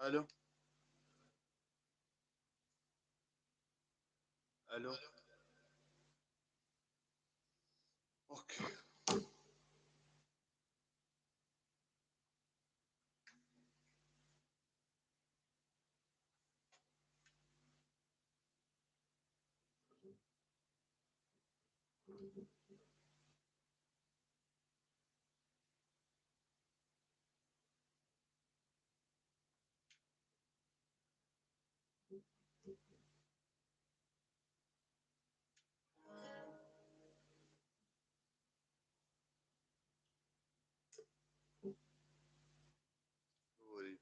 الو الو. اوكي. قولي.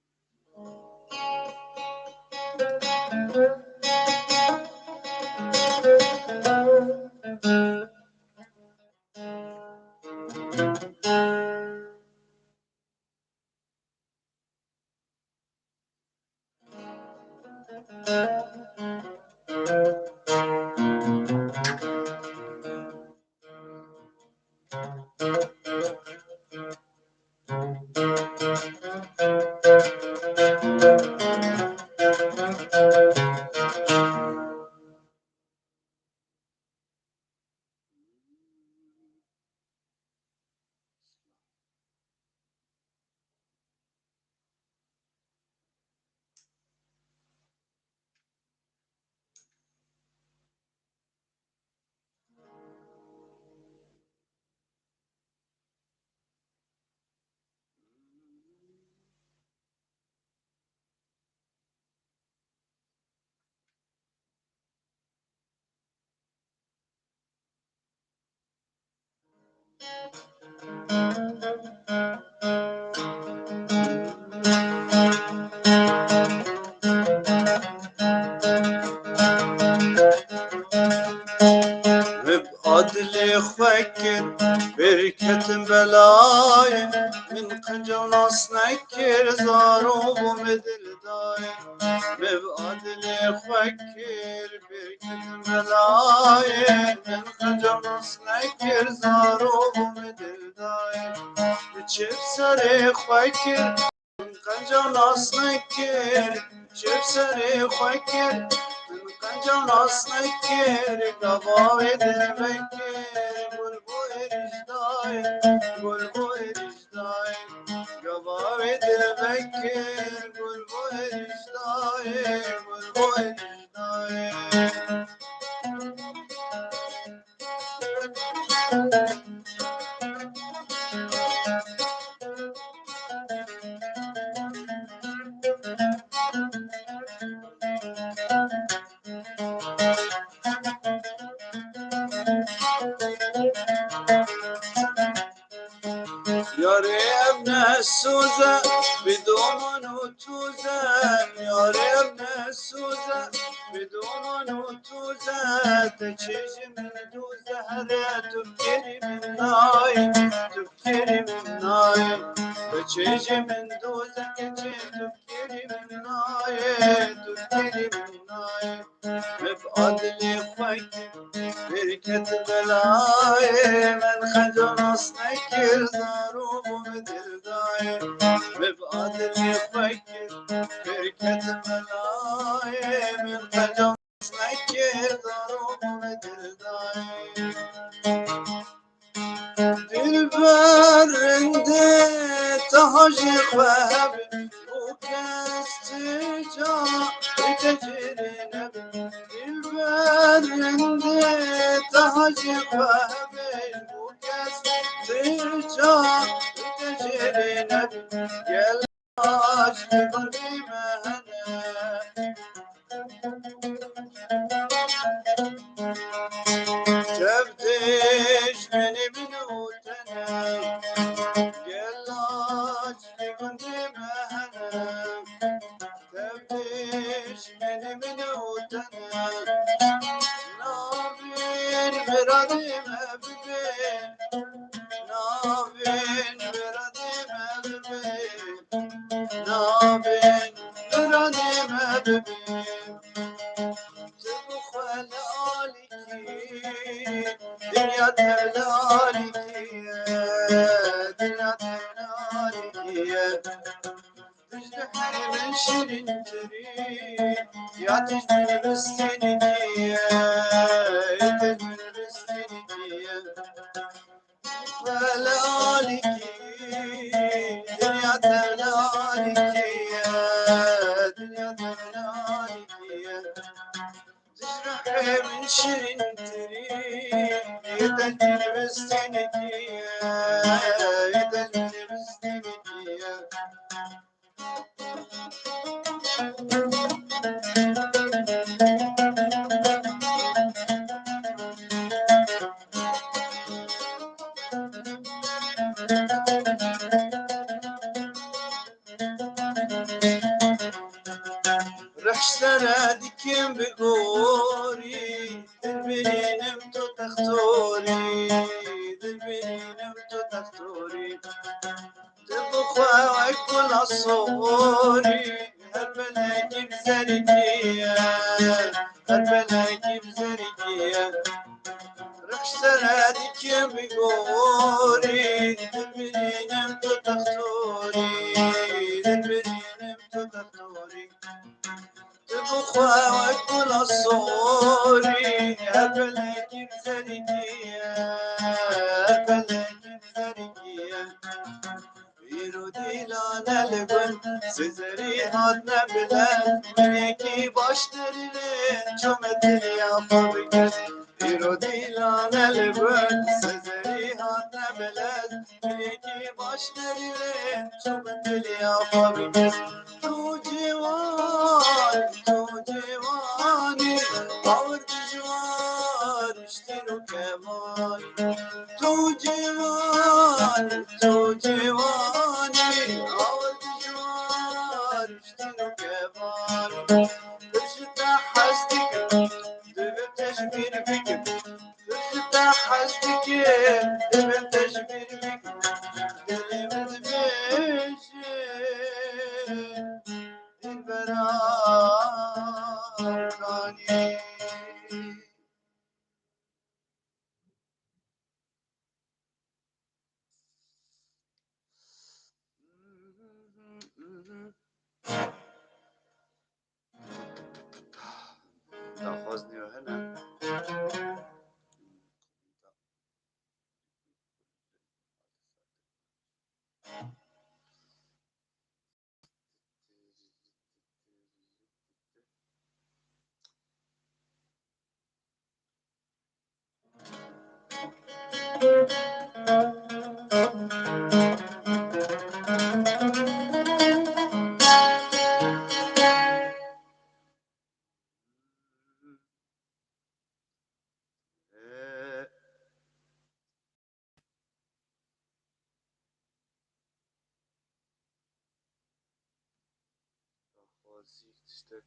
بقدلي فكر بركة بلاي من قنجة ونص نكر زاروب ومدل داي. بقدلي فكر بركة بلاي من قنجة ونص نكر زاروب ومدل داي. بتشف صريخ فكر من قنجة ونص نكر. بتشف صريخ فكر قنجة ونص نكر قباوي دمكر. قول بوي رجداي قول بوي رجداي قباوي دمكر. قول بوي رجداي قول بوي رجداي. ياري ابن السوزة بدون وتوزة. ياري ابن السوزة بدون وتوزة. تشيج من دوزة هذا تفكري من ناي تفكري من ناي. تشيج من دوزة كتير تفكري من ناي تفكري من ناي. بقدلي فكر بركة بلاي من خجل نكر ضروب ومدل داي. بقدلي فكر بركة بلاي من خجل نكر ضروب ومدل داي. دلبر انديت هجق وهب وكاستجا بتجري نبي. دلبر انديت هجق وهب وكاستجا بتجري نبي. يلاش بقلبي مهنا تفتش مني من وتنا. يلاش بقلبي مهنا تفتش مني من وتنا. نابين برادي ما ببين نابين برادي ما ببين نابين برادي ما ببين. تبخ الآلكي دنيا تبلالكي دنيا تبلالكي. تجرح من شیرین تری یا تجمل بستنی دیه تجمل بستنی دیه فلالکی دنیا تلالکیه دنیا تلالکیه تجرح من شیرین تری یا تجمل بستنی دیه تجمل بستني دیه رح سنادكم بقوري دلبرين امتو تختوري دلبرين امتو تختوري تبخوا وكل الصوري هالبلاكي بزرقية هالبلاكي بزرقية رح سنادكم بقوري دلبرين امتو تختوري دلبرين امتو تختوري تبخوا وكل الصوري هالبلاكي بزرقية هالبلاكي بزرقية İrudila nelbun sizleri hadne bilen Meki başlarını çömetir yapabilir İrudila nelbun sizleri hadne bilen Meki başlarını çömetir yapabilir Tu civani Ağır düşman işte o kemal Tu civani Ağır düşman işte o kemal Kışta hastik Dövüp teşbir bikim Kışta hastik Dövüp teşbir bikim Dilimiz beşi Dilberani تاخذني وهنا Vorsichtig.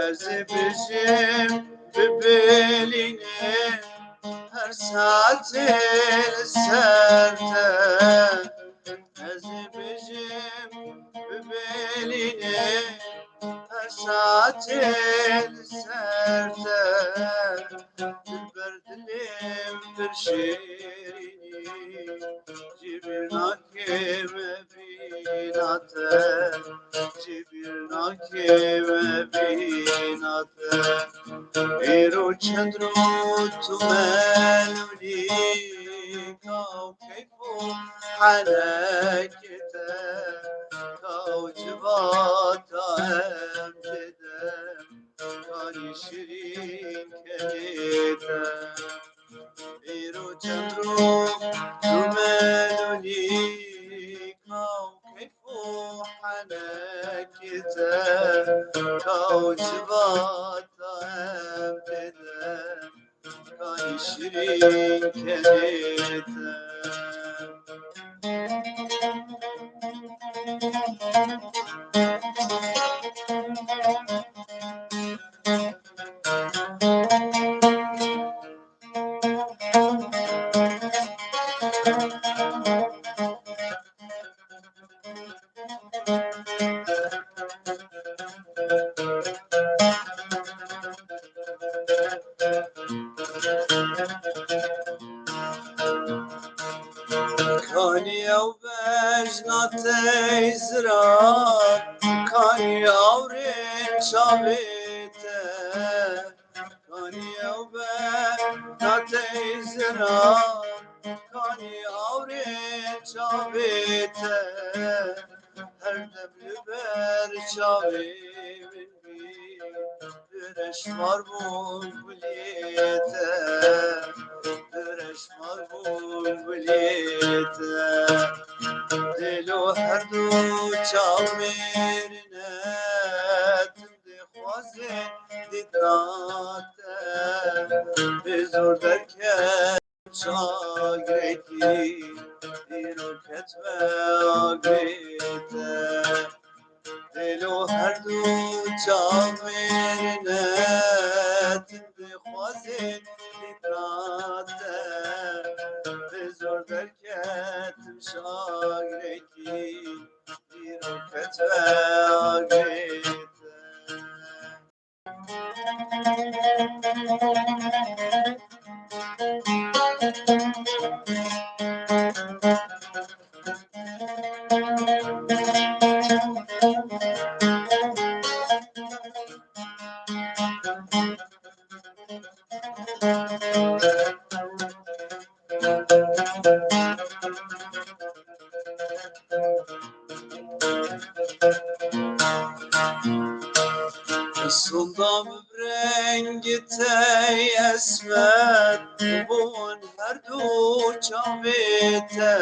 Azibim bebeline her saatin serte Azibim bebeline her saatin serte Dilber dilim bir şirini cibina kime binate Cibina kime binate خویناته ایرو چندرو تو ملولی کاو کیفو حرکته کاو جواتا هم جدم کاری شیرین کلیته ایرو چندرو تو ملولی کاو کیفو حرکته کاو جواتا هم جدم کاری شیرین کلیته کانی او بجنات زرا کانی او رنچاویته کانی او بجنات زرا کانی او رنچاویته هر دبل بر چاوی برش مارمون بلیته برش مارمون بلیته دلو هر دو چاویرنه تنده خوازه دیدناته بزرگ درکه شاگرکی اینو کتبه آگریته دلو هر دو چاویرنه تنده خوازه دیدناته بزرگ درکتم شاگرکی اینو کتبه آگریته صندام برنگ تی اسمت بون هر دو چاویته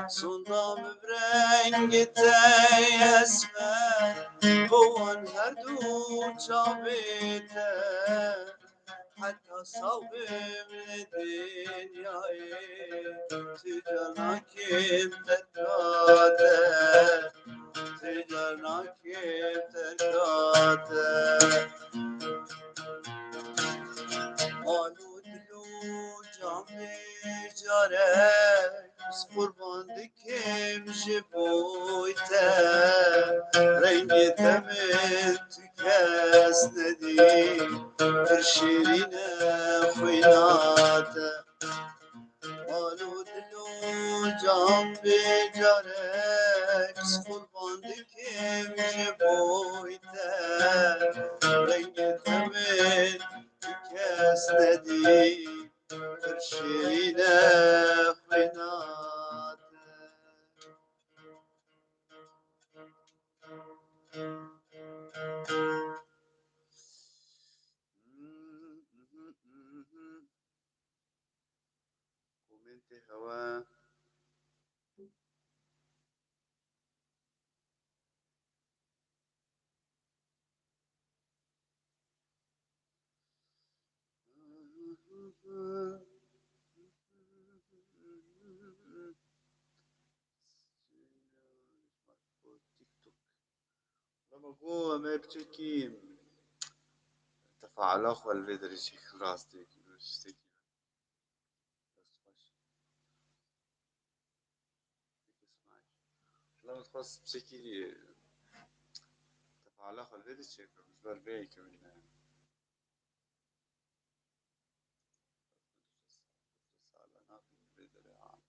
صندام برنگ تی اسمت بون هر دو چاویته حتی صوبم لدنیای تجانا کم تکاته تجانا کم تکاته آلو دلو جام جاره قربان دکم جبویته رنگ تمت کس ندی بر شیرین خویناته آلو دلو جام جاره قربان دکم جبویته رنگ تمت کس ندی بر شیرین خویناته کومنت هوا لما قوة ما بتشكي تفاعل أخوة الفيدر يشيك راستي يشتكي لما تخص بشكي تفاعل أخوة الفيدر يشيك مش بربيك من رسالة الفيدر يا عم.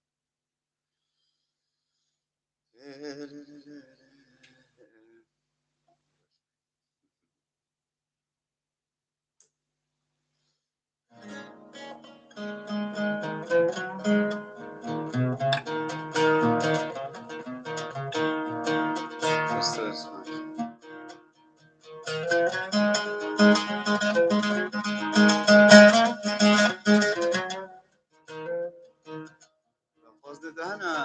فاز دهنه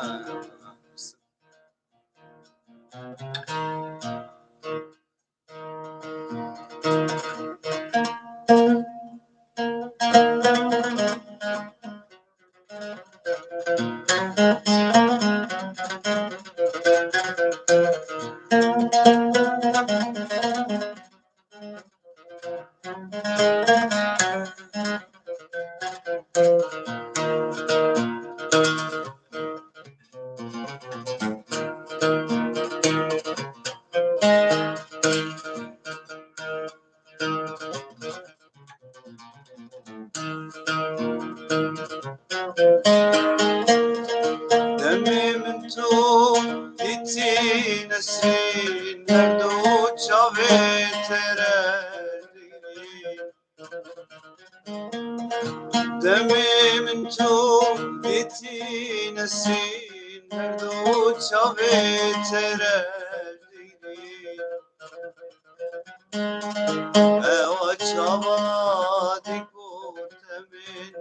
دمی من تو دیتی نسرین مردو چاوه تره دمی من تو دیتی نسرین مردو چاوه تره او چاوا دی گوتمین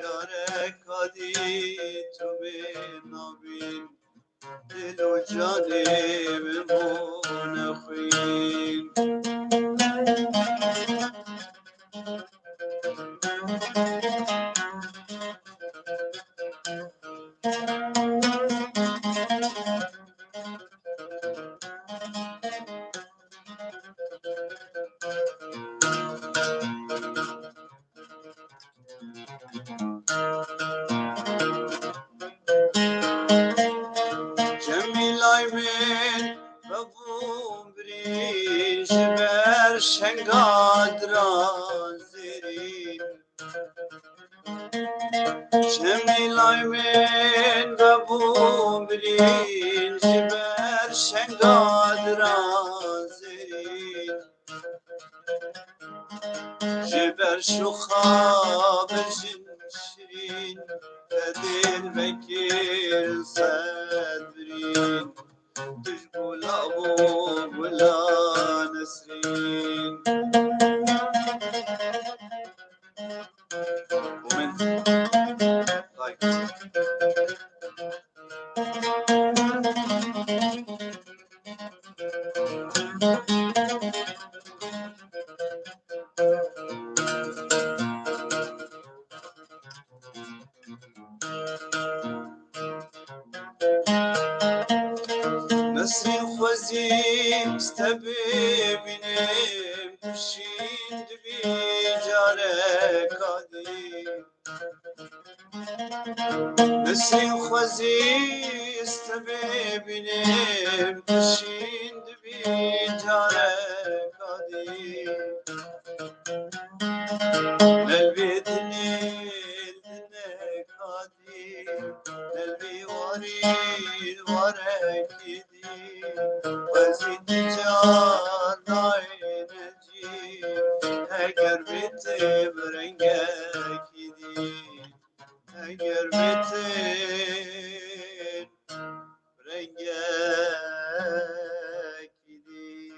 یاره کادی تو بنابین دل و جانم منخوین جمیلای من ببوم بریش بر شنگادران زیرین جمیلای من ببوم بریش بر شنگادران زیرین جبر شخا برجن شیرین دل بکر صدرین تجبولا و بلا نسرین ومن طيب نسرین خوزیم استبینیم کشید بی جاره کادی نسرین خوزی استبینیم کشید بی جاره کادی نلبي دنيل دنيك هادي نلبي وريد وركدي وزيد جار ناين جي اگر بيت برنگك دي اگر بيت برنگك دي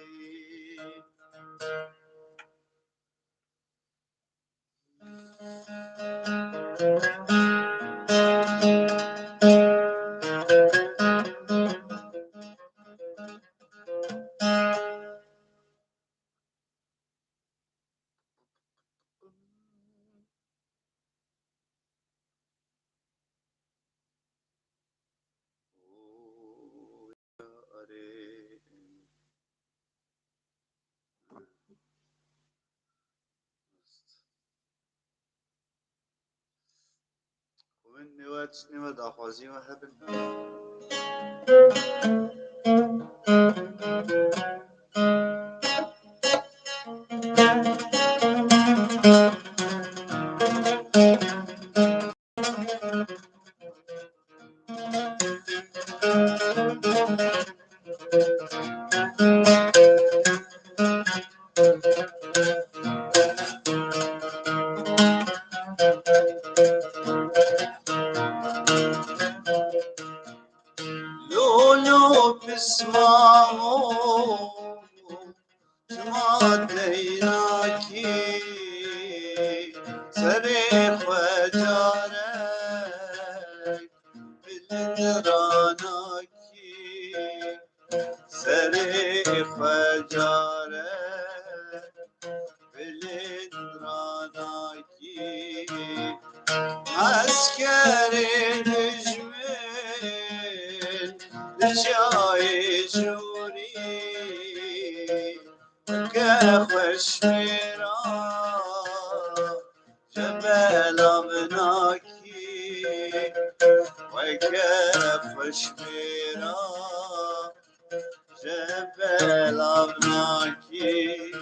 ومن نوات نوات أخوازي وهبن لولو بسمامو جماد خوش میرا جبل ابناکی ويا خوش میرا جبل ابناکی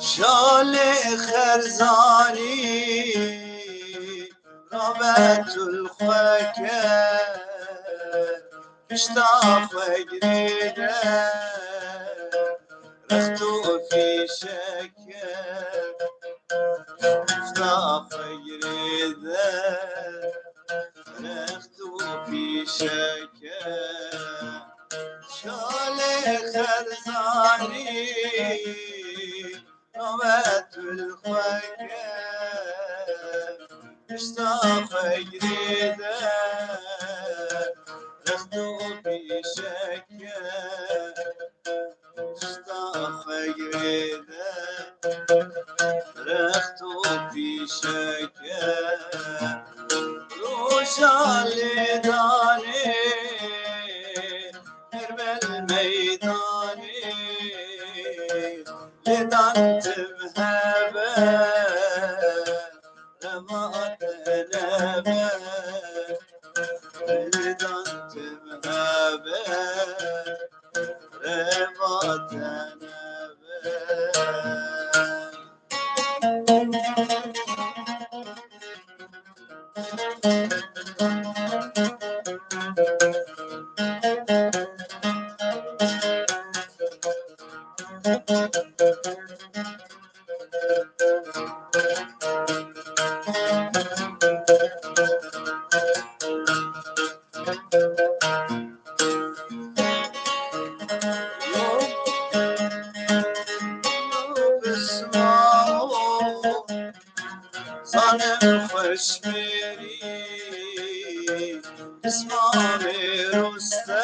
شال خرزانی رابط الخوكة اشتاق قريدة رختو في شكة اشتاق قريدة رختو في شكة شال خرزاني رابط الخوكة اشتاق قريدة رختو في شكة اشتاق قريدة رختو في شكة روشال داني هرب الميداني لدان تمهبه لما تنبه لدان تمهبه لما تنبه صانع خوش میری اسمامی رسته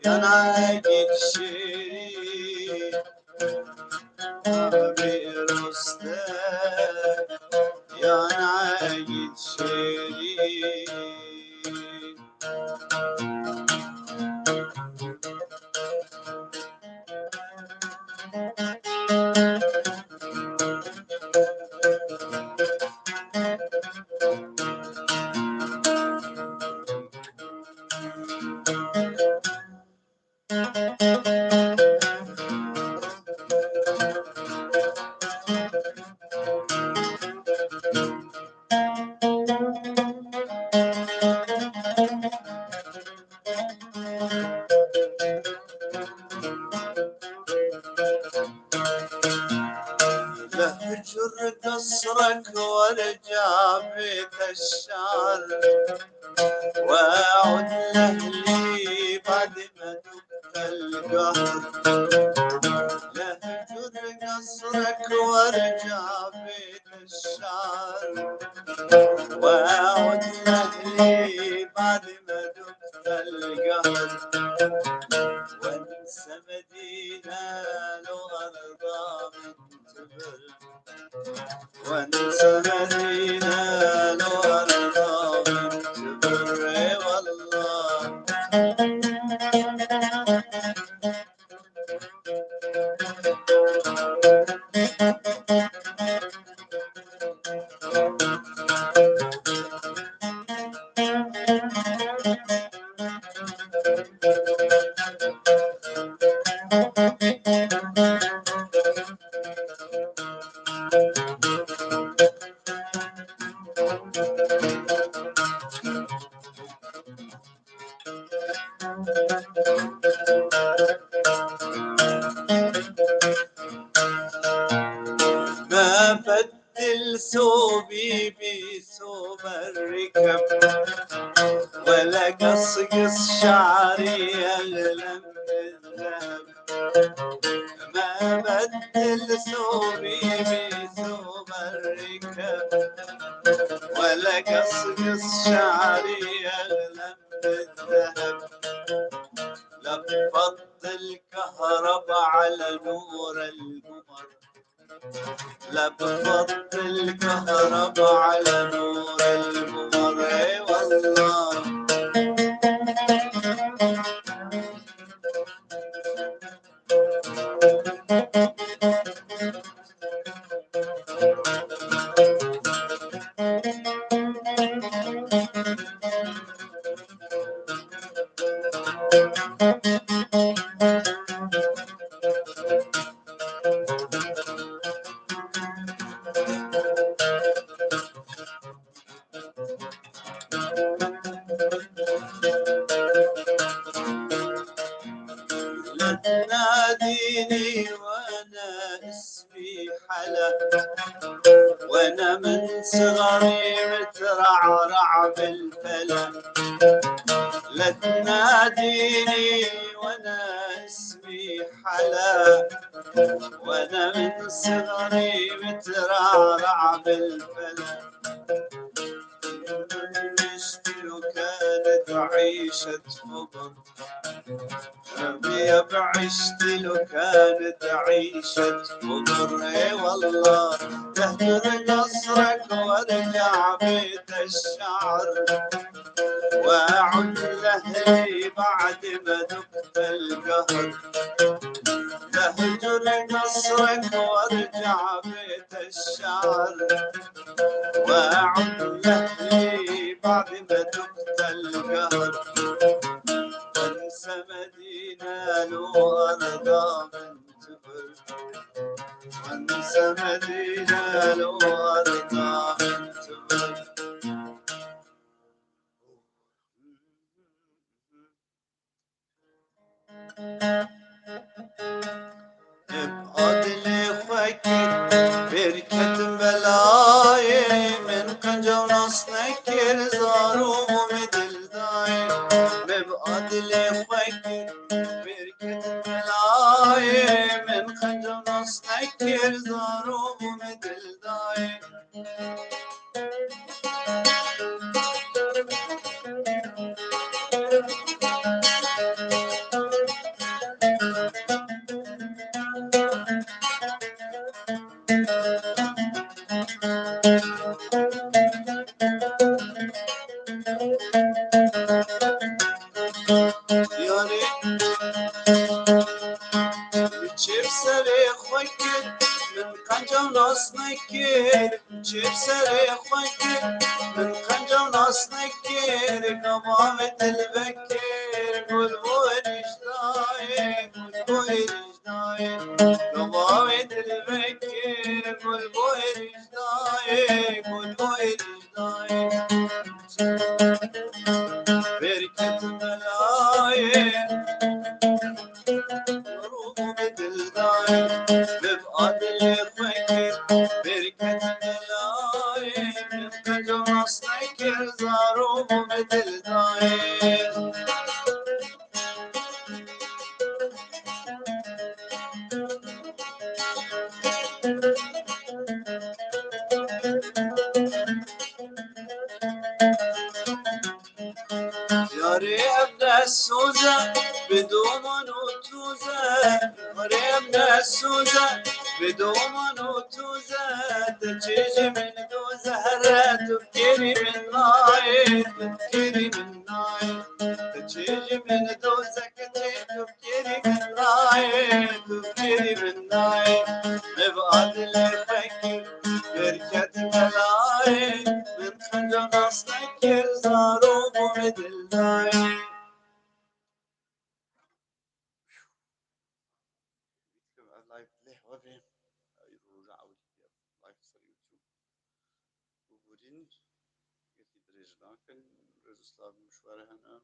یا نگید شیری اسمامی رسته یا نگید شیری لهجر قصرك وارجع بيت الشعر واعد لاهلي بعد ما دقت القهر لهجر قصرك وارجع بيت الشعر واعد لاهلي بعد ما دقت القهر وانسى مدينة لو ارضى من تبر وانسى مدينة لو ارضى من تبر والله ما بدل ثوبي بثوب الركب ولا قصقص شعري اغلى من الذهب ما بدل ثوبي بثوب الركب ولا قصقص شعري أغلى من الذهب، لفظت الكهرب على نور القمر، لفظت الكهرب على نور القمر. اي والله لا تناديني وانا اسمي حلا، وانا من صغري مترعرع بالفلا. لا تناديني وانا اسمي حلا، وانا من صغري مترعرع بالفلا. عشت وكانت عيشة فقر، يا بعشت لو كانت عيشة فقر. اي والله تهجر قصرك وارجع بيت الشعر، واعد لاهلي بعد ما ذقت القهر. تهجر قصرك وارجع بيت الشعر، واعد لاهلي بعد ما ذقت القهر. وانسى مدينة لو أرضى من تبر، وانسى مدينة لو أرضى من تبر. ابعد لي فكر بركة بلاي، من قنجة ونص نكر زاروم ومدل داي. ابعد لي فكر بركة بلاي، من قنجة ونص نكر زاروم ومدل داي. يا ريت شيف سريخ فكر من قنجة ونص نكير، شيف سريخ فكر من قنجة ونص نكير. قمامة البكير قول بوين ايش داير، قول بوين ايش داير. قمامة البكير قول بوين ايش داير، قول بوين ايش داير. بركة ملايين مثل دايم، ببعد اللي فكر بركة ملايين. يبقى ونص نكر زاروب مثل دايم. يا ريبنا السوزة بدون نوتوزة، ريبنا السوزة بدون نوتوزة. تجيجي من دو زهرة تبكيني من ناي، تبكيني من ناي. تجيجي من دو زكتي تبكيني من ناي، تبكيني من ناي. نبعد اللي فكر بركة ملاي، من خلو ناس نكر زاروب ومثل داي. لايف له وبهم يرجع لايف صار يوتيوب وبودين يتدرج لكن رزق مشوار هنا